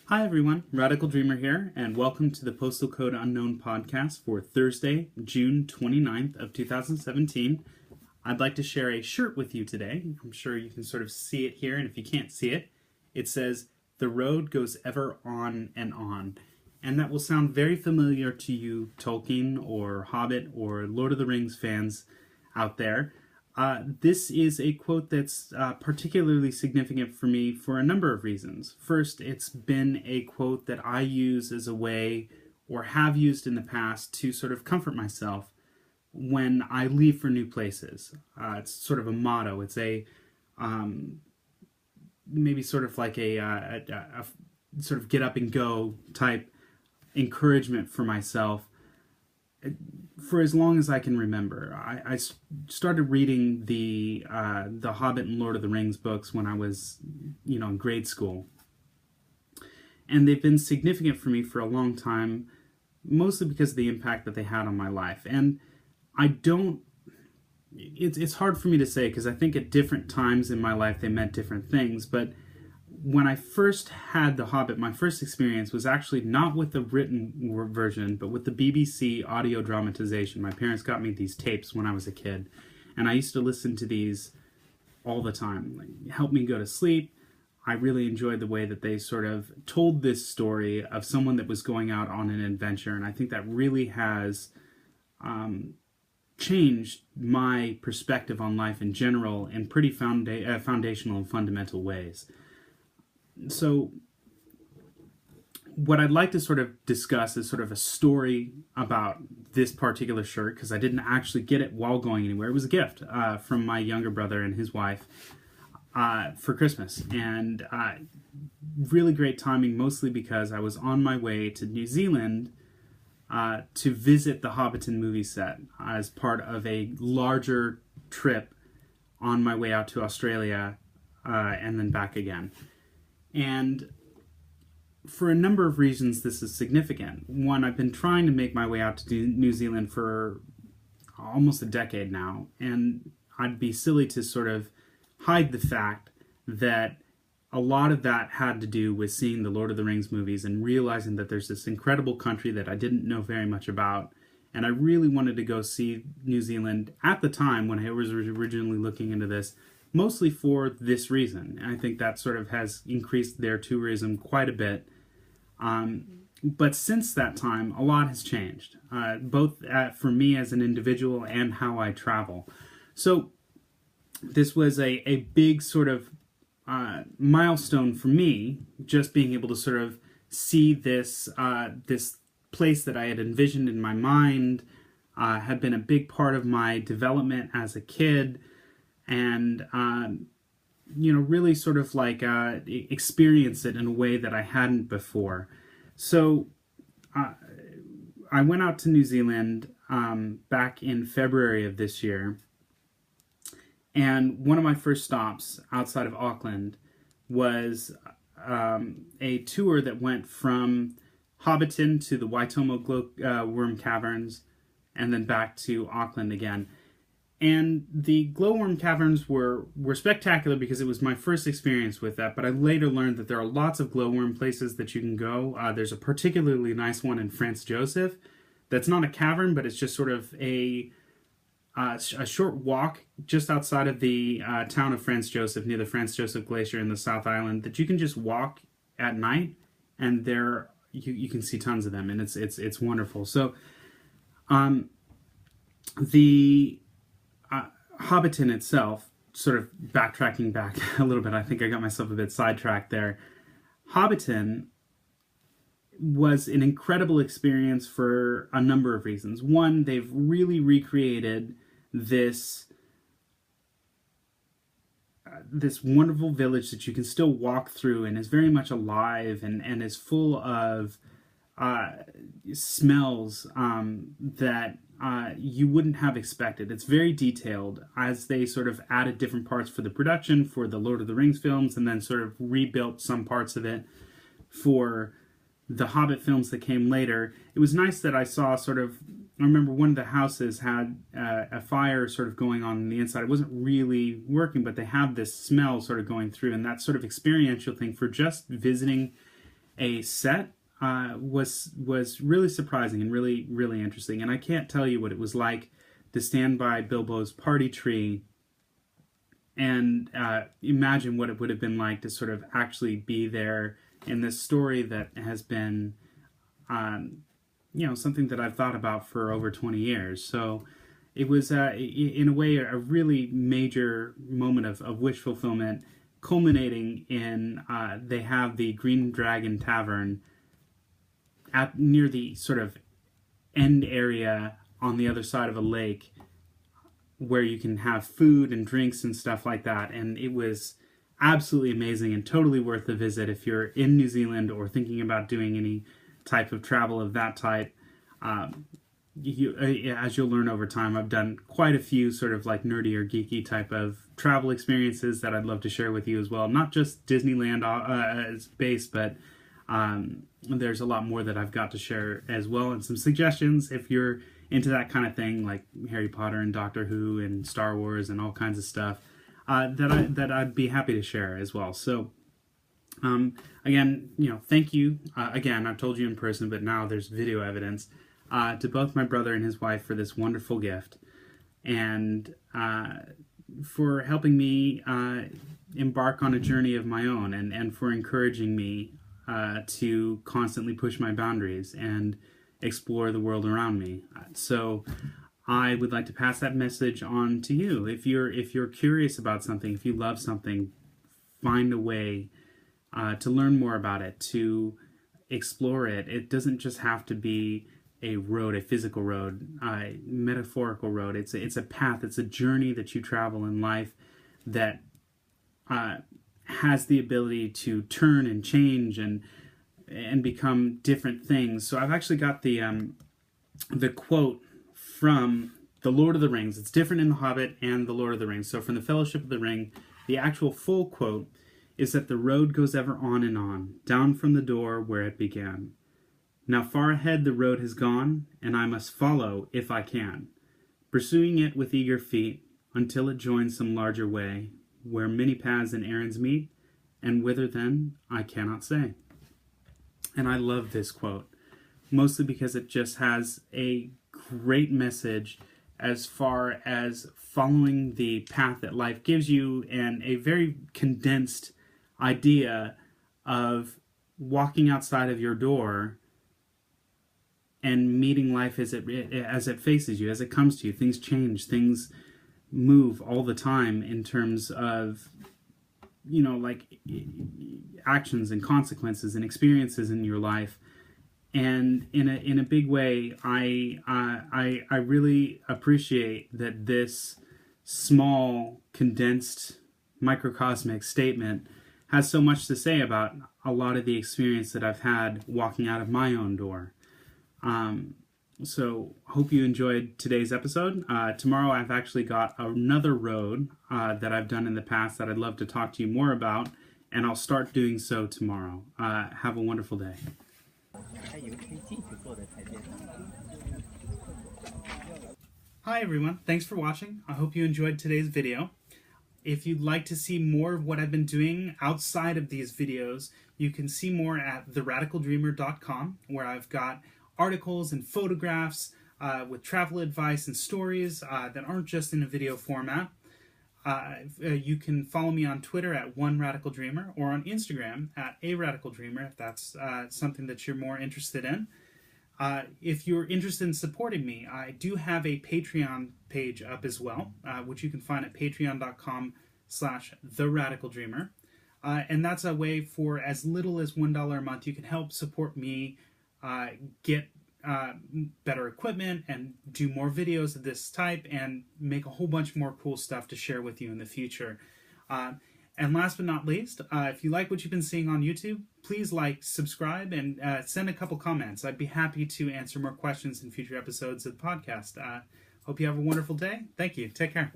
Hi everyone, Radical Dreamer here, and welcome to the Postal Code Unknown podcast for Thursday, June 29th of 2017. I'd like to share a shirt with you today. I'm sure you can sort of see it here, and if you can't see it, it says, "The road goes ever on and on." And that will sound very familiar to you Tolkien or Hobbit or Lord of the Rings fans out there. This is a quote that's particularly significant for me for a number of reasons. First, it's been a quote that I use as a way, or have used in the past, to sort of comfort myself when I leave for new places. It's sort of a motto. It's a maybe sort of like a sort of get up and go type encouragement for myself for as long as I can remember. I started reading the Hobbit and Lord of the Rings books when I was, in grade school. And they've been significant for me for a long time, mostly because of the impact that they had on my life. And it's hard for me to say, because I think at different times in my life they meant different things, but when I first had The Hobbit, my first experience was actually not with the written version, but with the BBC audio dramatization. My parents got me these tapes when I was a kid, and I used to listen to these all the time. It helped me go to sleep. I really enjoyed the way that they sort of told this story of someone that was going out on an adventure, and I think that really has changed my perspective on life in general in pretty foundational and fundamental ways. So what I'd like to sort of discuss is sort of a story about this particular shirt, because I didn't actually get it while going anywhere. It was a gift from my younger brother and his wife for Christmas. And really great timing, mostly because I was on my way to New Zealand to visit the Hobbiton movie set as part of a larger trip on my way out to Australia and then back again. And for a number of reasons, this is significant. One, I've been trying to make my way out to New Zealand for almost a decade now, and I'd be silly to sort of hide the fact that a lot of that had to do with seeing the Lord of the Rings movies and realizing that there's this incredible country that I didn't know very much about, and I really wanted to go see New Zealand at the time when I was originally looking into this, mostly for this reason. And I think that sort of has increased their tourism quite a bit. But since that time, a lot has changed, both for me as an individual and how I travel. So this was a big sort of milestone for me, just being able to sort of see this place that I had envisioned in my mind, had been a big part of my development as a kid, and really sort of like experience it in a way that I hadn't before. So I went out to New Zealand back in February of this year, and one of my first stops outside of Auckland was a tour that went from Hobbiton to the Waitomo glowworm caverns, and then back to Auckland again. And the glowworm caverns were spectacular because it was my first experience with that, but I later learned that there are lots of glowworm places that you can go. There's a particularly nice one in Franz Josef that's not a cavern, but it's just sort of a short walk just outside of the town of Franz Josef, near the Franz Josef Glacier in the South Island, that you can just walk at night, and there you can see tons of them, and it's wonderful. So the Hobbiton itself, sort of backtracking back a little bit, I think I got myself a bit sidetracked there. Hobbiton was an incredible experience for a number of reasons. One, they've really recreated this wonderful village that you can still walk through and is very much alive and is full of smells that you wouldn't have expected. It's very detailed, as they sort of added different parts for the production for the Lord of the Rings films, and then sort of rebuilt some parts of it for the Hobbit films that came later. It was nice that I saw sort of, I remember one of the houses had a fire sort of going on the inside. It wasn't really working, but they had this smell sort of going through, and that sort of experiential thing for just visiting a set was really surprising and really interesting. And I can't tell you what it was like to stand by Bilbo's party tree and imagine what it would have been like to sort of actually be there in this story that has been, something that I've thought about for over 20 years. So it was, in a way, a really major moment of wish fulfillment, culminating in they have the Green Dragon Tavern near the sort of end area on the other side of a lake, where you can have food and drinks and stuff like that. And it was absolutely amazing and totally worth the visit if you're in New Zealand or thinking about doing any type of travel of that type. As you'll learn over time, I've done quite a few sort of like nerdy or geeky type of travel experiences that I'd love to share with you as well. Not just Disneyland as base, but there's a lot more that I've got to share as well, and some suggestions if you're into that kind of thing, like Harry Potter and Doctor Who and Star Wars and all kinds of stuff that I'd be happy to share as well. So again, thank you again. I've told you in person, but now there's video evidence to both my brother and his wife for this wonderful gift, and for helping me embark on a journey of my own, and for encouraging me to constantly push my boundaries and explore the world around me. So I would like to pass that message on to you. If you're curious about something, if you love something, find a way to learn more about it, to explore it. It doesn't just have to be a road, a physical road, a metaphorical road. It's a path. It's a journey that you travel in life that has the ability to turn and change and become different things. So I've actually got the quote from The Lord of the Rings. It's different in The Hobbit and The Lord of the Rings. So from The Fellowship of the Ring, the actual full quote is that the road goes ever on and on, down from the door where it began. Now far ahead the road has gone, and I must follow if I can, pursuing it with eager feet until it joins some larger way, where many paths and errands meet, and whither then I cannot say. And I love this quote, mostly because it just has a great message as far as following the path that life gives you, and a very condensed idea of walking outside of your door and meeting life as it faces you, as it comes to you. Things change, things move all the time in terms of, like actions and consequences and experiences in your life. And in a big way, I really appreciate that this small, condensed, microcosmic statement has so much to say about a lot of the experience that I've had walking out of my own door. So hope you enjoyed today's episode. Tomorrow I've actually got another road that I've done in the past that I'd love to talk to you more about, and I'll start doing so tomorrow. Have a wonderful day. Hi everyone, thanks for watching. I hope you enjoyed today's video. If you'd like to see more of what I've been doing outside of these videos, you can see more at theradicaldreamer.com, where I've got articles and photographs with travel advice and stories that aren't just in a video format. You can follow me on Twitter at @OneRadicalDreamer, or on Instagram at @aRadicalDreamer if that's something that you're more interested in. If you're interested in supporting me, I do have a Patreon page up as well, which you can find at patreon.com/TheRadicalDreamer. And that's a way for as little as $1 a month you can help support me get better equipment and do more videos of this type and make a whole bunch more cool stuff to share with you in the future. And last but not least, if you like what you've been seeing on YouTube, please like, subscribe, and send a couple comments. I'd be happy to answer more questions in future episodes of the podcast. Hope you have a wonderful day. Thank you. Take care.